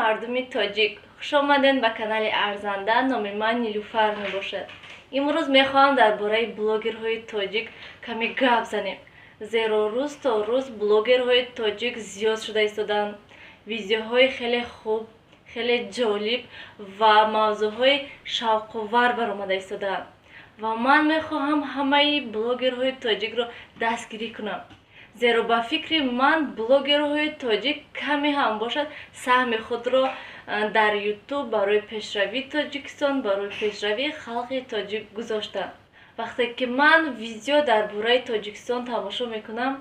мардуми тоҷик, хуш омадед ба канали Арзанда. Номи ман Нилуфар мебошад. имрӯз мехоҳам дар бораи блогерҳои тоҷик каме гап занем, зеро рӯз то рӯз блогерҳои тоҷик зиёд шуда истоданд. Видеоҳои хеле хуб, хеле ҷолиб ва мавзӯъҳои шавқовар баромада истодаанд ва ман мехоҳам ҳамаи блогерҳои тоҷикро дастгирӣ кунам. зеро ба фикри ман блогерҳои тоҷик каме ҳам бошад саҳми худро дар ютуб барои пешравии Тоҷикистон, барои пешравии халқи тоҷик гузоштанд. вақте ки ман видео дар бораи Тоҷикистон тамошо мекунам,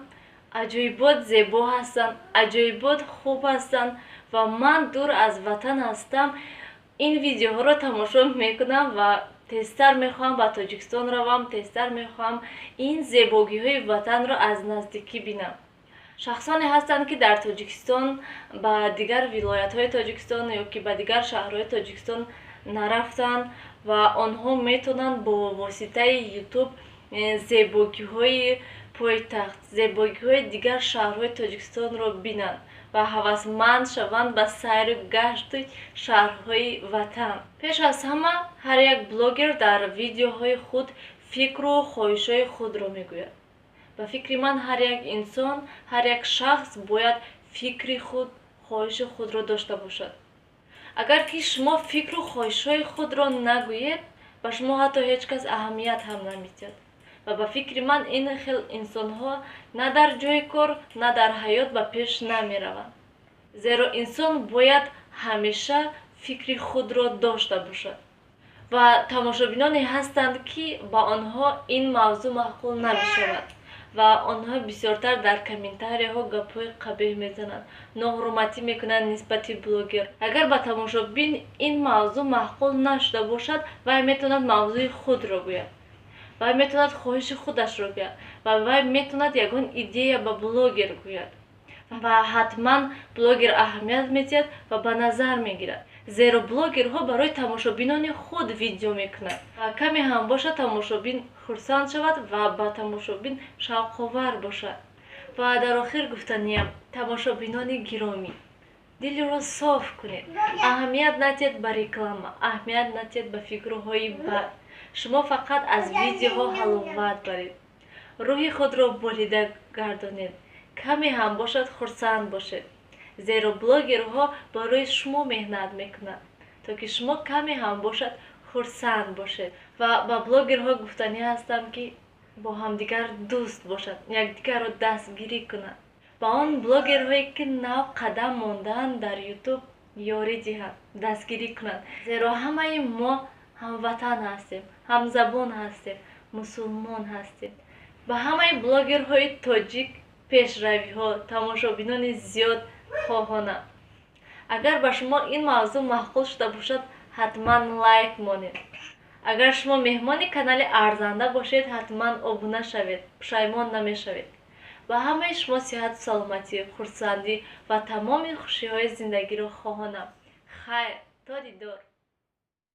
аҷоибот зебо ҳастанд, аҷоибот хуб ҳастанд ва ман дур аз ватан ҳастам. ин видеоҳоро тамошо мекунам ва тезтар мехоҳам ба Тоҷикистон равам, тезтар мехоҳам ин зебогиҳои ватанро аз наздикӣ бинам. шахсоне ҳастанд ки дар Тоҷикистон ба дигар вилоятҳои Тоҷикистон ё ки ба дигар шаҳрҳои Тоҷикистон нарафтанд ва онҳо метавонанд бо воситаи ютуб зебогиҳои пойтахт, зебогиҳои дигар шаҳрҳои Тоҷикистонро бинанд ва ҳавасманд шаванд ба сайру гашти шаҳрҳои ватан. пеш аз ҳама, ҳар як блогер дар видеоҳои худ фикру хоҳишҳои худро мегӯяд. ба фикри ман ҳар як инсон, ҳар як шахс бояд фикри худ, хоҳиши худро дошта бошад. агар ки шумо фикру хоҳишҳои худро нагӯед, ба шумо ҳатто ҳеҷ кас аҳамият ҳам намедиҳад. ва ба фикри ман ин хел инсонҳо на дар ҷои кор, на дар ҳаёт ба пеш намераванд. зеро инсон бояд ҳамеша фикри худро дошта бошад. ва тамошобиноне ҳастанд ки ба онҳо ин мавзӯъ маъқул намешавад ва онҳо бисёртар дар комментарияҳо гапҳои қабеҳ мезананд, ноҳурматӣ мекунанд нисбати блогер. агар ба тамошобин ин мавзӯъ маъқул нашуда бошад, вай метавонад мавзӯи худро гӯяд, вай метавонад хоҳиши худашро гӯяд ва вай метавонад ягон идея ба блогер гӯяд ва ҳатман блогер аҳамият медиҳад ва ба назар мегирад. зеро блогерҳо барои тамошобинони худ видео мекунанд ва каме ҳам бошад тамошобин хурсанд шавад ва ба тамошобин шавқовар бошад. ва дар охир гуфтаниям, тамошобинони гиромӣ, дилро соф кунед, аҳамият надиҳед ба реклама, аҳамият надиҳед ба фикрҳои бад. шумо фақат аз видеоҳо ҳаловат баред, рӯҳи худро болида гардонед, каме ҳам бошад хурсанд бошед. зеро блогерҳо барои шумо меҳнат мекунанд, то ки шумо каме ҳам бошад хурсанд бошед. ва ба блогерҳо гуфтанӣ ҳастам ки бо ҳамдигар дӯст бошанд, якдигарро дастгирӣ кунанд. ба он блогерҳое ки нав қадам мондаанд дар ютуб ёрӣ диҳанд, дастгирӣ кунанд. зеро ҳамаи мо ҳамватан ҳастем, ҳамзабон ҳастем, мусулмон ҳастем. ба ҳамаи блогерҳои тоҷик пешравиҳо, тамошобинони зиёд хоҳонам, агар ба шумо ин мавзӯъ маъқул шуда бошад, ҳатман лайк монед. агар шумо меҳмони канали Арзанда бошед, ҳатман обуна шавед, пушаймон намешавед. ба ҳамаи шумо сиҳату саломатӣ, хурсандӣ ва тамоми хушиҳои зиндагиро хоҳонам. хайр, то дидор.